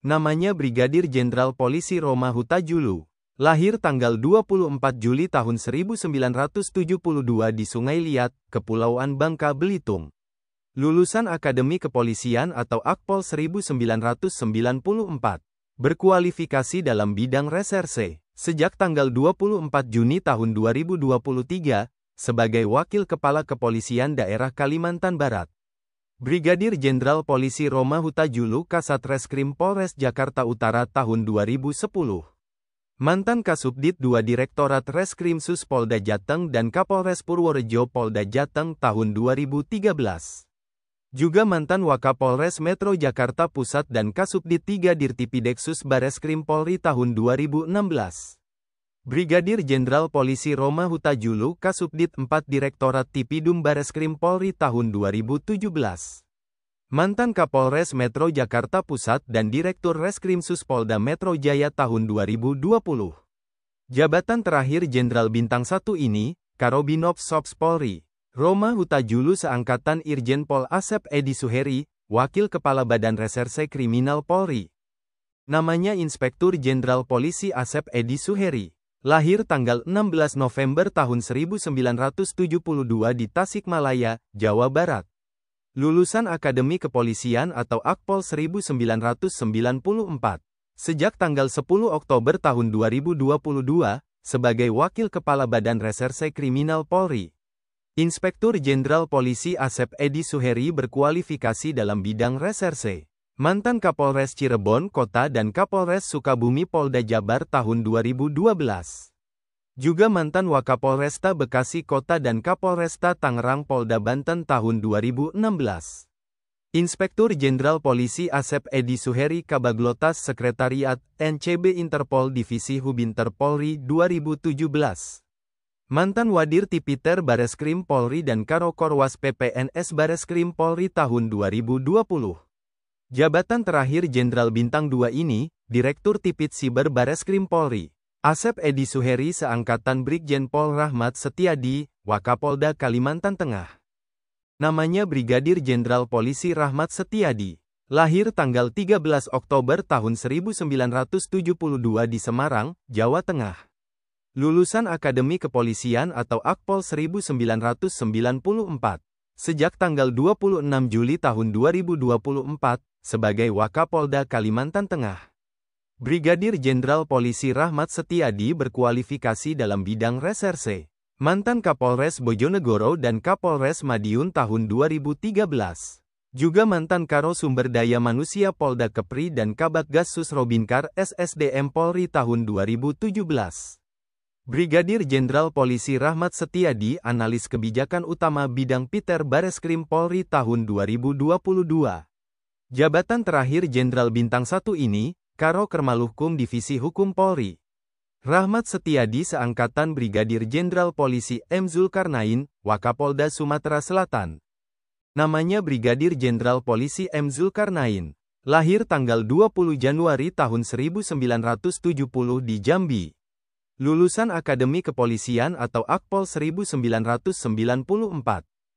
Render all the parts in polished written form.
Namanya Brigadir Jenderal Polisi Roma Huta Julu. Lahir tanggal 24 Juli tahun 1972 di Sungai Liat, Kepulauan Bangka Belitung. Lulusan Akademi Kepolisian atau Akpol 1994. Berkualifikasi dalam bidang reserse. Sejak tanggal 24 Juni tahun 2023, sebagai Wakil Kepala Kepolisian Daerah Kalimantan Barat. Brigadir Jenderal Polisi Roma Huta Julu Kasat Reskrim Polres Jakarta Utara tahun 2010. Mantan Kasubdit 2 Direktorat Reskrimsus Polda Jateng dan Kapolres Purworejo Polda Jateng tahun 2013. Juga mantan Wakapolres Metro Jakarta Pusat dan Kasubdit 3 Dirtipideksus Bareskrim Polri tahun 2016. Brigadir Jenderal Polisi Roma Huta Julu Kasubdit 4 Direktorat Tipidum Bareskrim Polri tahun 2017. Mantan Kapolres Metro Jakarta Pusat dan Direktur Reskrimsus Polda Metro Jaya tahun 2020. Jabatan terakhir Jenderal Bintang 1 ini, Karobinops Sops Polri. Roma Huta Julu seangkatan Irjen Pol Asep Edi Suheri, Wakil Kepala Badan Reserse Kriminal Polri. Namanya Inspektur Jenderal Polisi Asep Edi Suheri. Lahir tanggal 16 November tahun 1972 di Tasikmalaya, Jawa Barat. Lulusan Akademi Kepolisian atau Akpol 1994. Sejak tanggal 10 Oktober tahun 2022, sebagai Wakil Kepala Badan Reserse Kriminal Polri. Inspektur Jenderal Polisi Asep Edi Suheri berkualifikasi dalam bidang reserse. Mantan Kapolres Cirebon Kota dan Kapolres Sukabumi Polda Jabar tahun 2012. Juga mantan Wakapolresta Bekasi Kota dan Kapolresta Tangerang Polda Banten tahun 2016. Inspektur Jenderal Polisi Asep Edi Suheri Kabaglotas Sekretariat NCB Interpol Divisi Hubinter Polri 2017. Mantan Wadir Tipiter Bareskrim Polri dan Karokorwas PPNS Bareskrim Polri tahun 2020. Jabatan terakhir Jenderal Bintang 2 ini, Direktur Tipit Siber Bareskrim Polri. Asep Edi Suheri seangkatan Brigjen Pol Rahmat Setiadi, Wakapolda Kalimantan Tengah. Namanya Brigadir Jenderal Polisi Rahmat Setiadi. Lahir tanggal 13 Oktober tahun 1972 di Semarang, Jawa Tengah. Lulusan Akademi Kepolisian atau Akpol 1994. Sejak tanggal 26 Juli tahun 2024, sebagai Wakapolda Kalimantan Tengah. Brigadir Jenderal Polisi Rahmat Setiadi berkualifikasi dalam bidang reserse. Mantan Kapolres Bojonegoro dan Kapolres Madiun tahun 2013. Juga mantan Karo Sumber Daya Manusia Polda Kepri dan Kabaggasus Robinkar SSDM Polri tahun 2017. Brigadir Jenderal Polisi Rahmat Setiadi analis kebijakan utama bidang Piter Bareskrim Polri tahun 2022. Jabatan terakhir Jenderal Bintang 1 ini, Karo Kermaluhkum Divisi Hukum Polri. Rahmat Setiadi seangkatan Brigadir Jenderal Polisi M. Zulkarnain, Wakapolda Sumatera Selatan. Namanya Brigadir Jenderal Polisi M. Zulkarnain. Lahir tanggal 20 Januari tahun 1970 di Jambi. Lulusan Akademi Kepolisian atau Akpol 1994.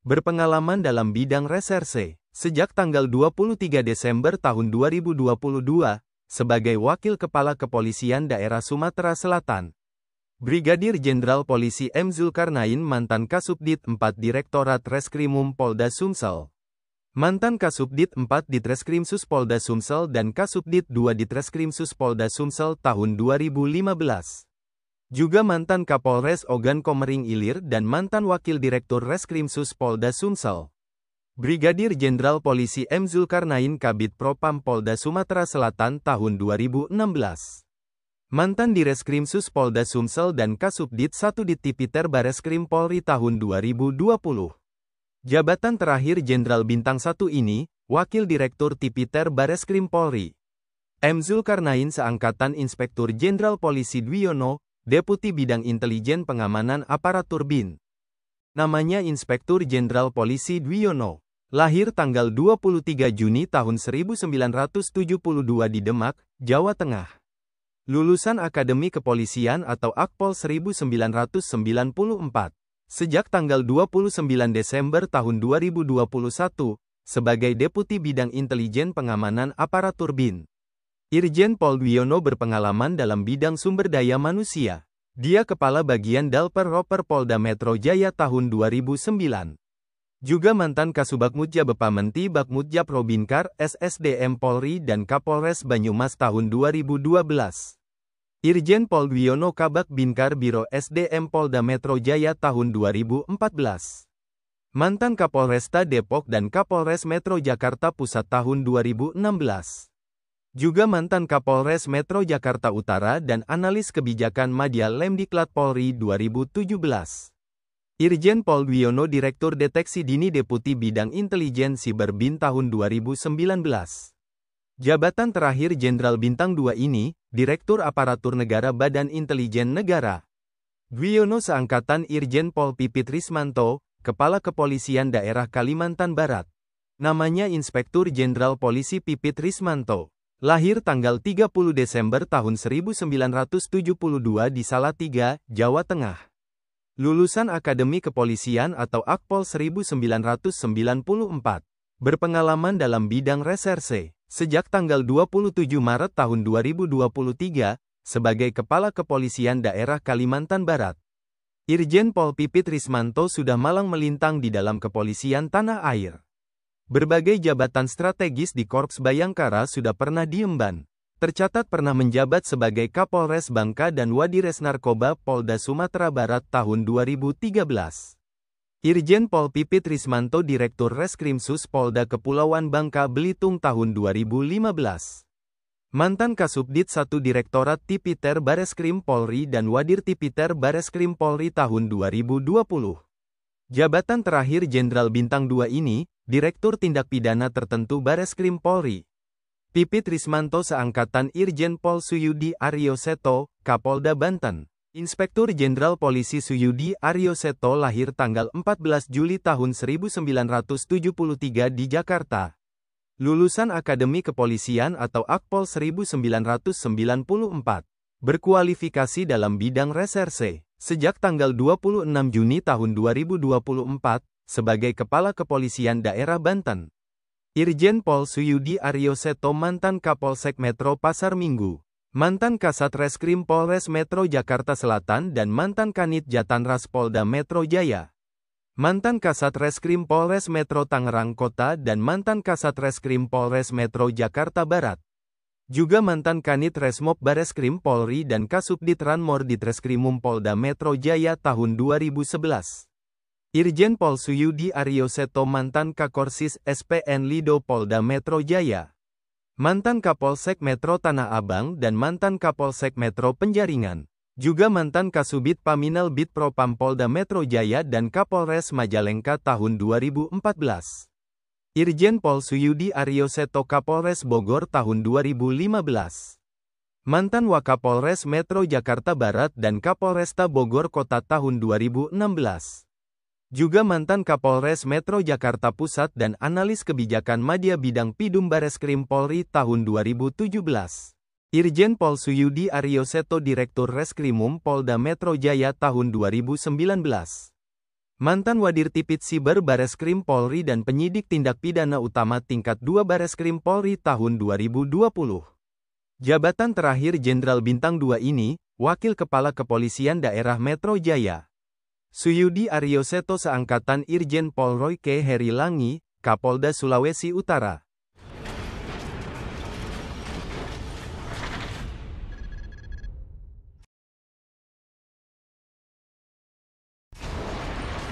Berpengalaman dalam bidang reserse. Sejak tanggal 23 Desember tahun 2022, sebagai Wakil Kepala Kepolisian Daerah Sumatera Selatan. Brigadir Jenderal Polisi M. Zulkarnain mantan Kasubdit 4 Direktorat Reskrimum Polda Sumsel. Mantan Kasubdit 4 Ditreskrimsus Polda Sumsel dan Kasubdit 2 Ditreskrimsus Polda Sumsel tahun 2015. Juga mantan Kapolres Ogan Komering Ilir dan mantan Wakil Direktur Reskrimsus Polda Sumsel. Brigadir Jenderal Polisi M. Zulkarnain Kabid Propam Polda Sumatera Selatan tahun 2016. Mantan Direskrimsus Polda Sumsel dan Kasubdit 1 Ditipiter Bareskrim Polri tahun 2020. Jabatan terakhir Jenderal Bintang 1 ini, Wakil Direktur Tipiter Bareskrim Polri. M. Zulkarnain seangkatan Inspektur Jenderal Polisi Dwiyono, Deputi Bidang Intelijen Pengamanan Aparatur BIN. Namanya Inspektur Jenderal Polisi Dwiyono. Lahir tanggal 23 Juni tahun 1972 di Demak, Jawa Tengah. Lulusan Akademi Kepolisian atau Akpol 1994. Sejak tanggal 29 Desember tahun 2021, sebagai Deputi Bidang Intelijen Pengamanan Aparatur BIN. Irjen Pol Dwiono berpengalaman dalam bidang sumber daya manusia. Dia Kepala Bagian Dalper Roper Polda Metro Jaya tahun 2009. Juga mantan Kasubagmudja Bepamenti Bakmudjab Robinkar, SSDM Polri dan Kapolres Banyumas tahun 2012. Irjen Pol Dwiono Kabak Binkar Biro SDM Polda Metro Jaya tahun 2014. Mantan Kapolresta Depok dan Kapolres Metro Jakarta Pusat tahun 2016. Juga mantan Kapolres Metro Jakarta Utara dan analis kebijakan Madya Lemdiklat Polri 2017. Irjen Pol Dwiono Direktur Deteksi Dini Deputi Bidang Intelijen Siber BIN tahun 2019. Jabatan terakhir Jenderal Bintang 2 ini, Direktur Aparatur Negara Badan Intelijen Negara. Dwiono seangkatan Irjen Pol Pipit Rismanto, Kepala Kepolisian Daerah Kalimantan Barat. Namanya Inspektur Jenderal Polisi Pipit Rismanto. Lahir tanggal 30 Desember tahun 1972 di Salatiga, Jawa Tengah. Lulusan Akademi Kepolisian atau Akpol 1994. Berpengalaman dalam bidang reserse. Sejak tanggal 27 Maret tahun 2023, sebagai Kepala Kepolisian Daerah Kalimantan Barat. Irjen Pol Pipit Rismanto sudah malang melintang di dalam kepolisian tanah air. Berbagai jabatan strategis di Korps Bayangkara sudah pernah diemban. Tercatat pernah menjabat sebagai Kapolres Bangka dan Wadires Narkoba Polda Sumatera Barat tahun 2013. Irjen Pol Pipit Rismanto Direktur Reskrimsus Polda Kepulauan Bangka Belitung tahun 2015. Mantan Kasubdit 1 Direktorat Tipiter Bareskrim Polri dan Wadir Tipiter Bareskrim Polri tahun 2020. Jabatan terakhir Jenderal Bintang 2 ini, Direktur Tindak Pidana Tertentu Bareskrim Polri. Pipit Rismanto seangkatan Irjen Pol Suyudi Aryo Seto, Kapolda Banten. Inspektur Jenderal Polisi Suyudi Aryo Seto lahir tanggal 14 Juli tahun 1973 di Jakarta. Lulusan Akademi Kepolisian atau Akpol 1994. Berkualifikasi dalam bidang reserse. Sejak tanggal 26 Juni tahun 2024, sebagai Kepala Kepolisian Daerah Banten. Irjen Pol Suyudi Aryo Seto mantan Kapolsek Metro Pasar Minggu, mantan Kasat Reskrim Polres Metro Jakarta Selatan dan mantan Kanit Jatanras Polda Metro Jaya. Mantan Kasat Reskrim Polres Metro Tangerang Kota dan mantan Kasat Reskrim Polres Metro Jakarta Barat. Juga mantan Kanit Resmob Bareskrim Polri dan Kasubdit Ranmor Ditreskrimum Polda Metro Jaya tahun 2011. Irjen Pol Suyudi Aryo Seto mantan Kakorsis SPN Lido Polda Metro Jaya. Mantan Kapolsek Metro Tanah Abang dan mantan Kapolsek Metro Penjaringan. Juga mantan Kasubit Paminal Bit Propam Polda Metro Jaya dan Kapolres Majalengka tahun 2014. Irjen Pol Suyudi Aryo Seto Kapolres Bogor tahun 2015. Mantan Wakapolres Metro Jakarta Barat dan Kapolresta Bogor Kota tahun 2016. Juga mantan Kapolres Metro Jakarta Pusat dan analis kebijakan Madya Bidang Pidum Bareskrim Polri tahun 2017. Irjen Pol Suyudi Aryo Seto Direktur Reskrimum Polda Metro Jaya tahun 2019. Mantan Wadir Tipit Siber Bareskrim Polri dan penyidik tindak pidana utama tingkat 2 Bareskrim Polri tahun 2020. Jabatan terakhir Jenderal Bintang 2 ini, Wakil Kepala Kepolisian Daerah Metro Jaya. Suyudi Aryo Seto seangkatan Irjen Pol Royke Heri Langi, Kapolda Sulawesi Utara.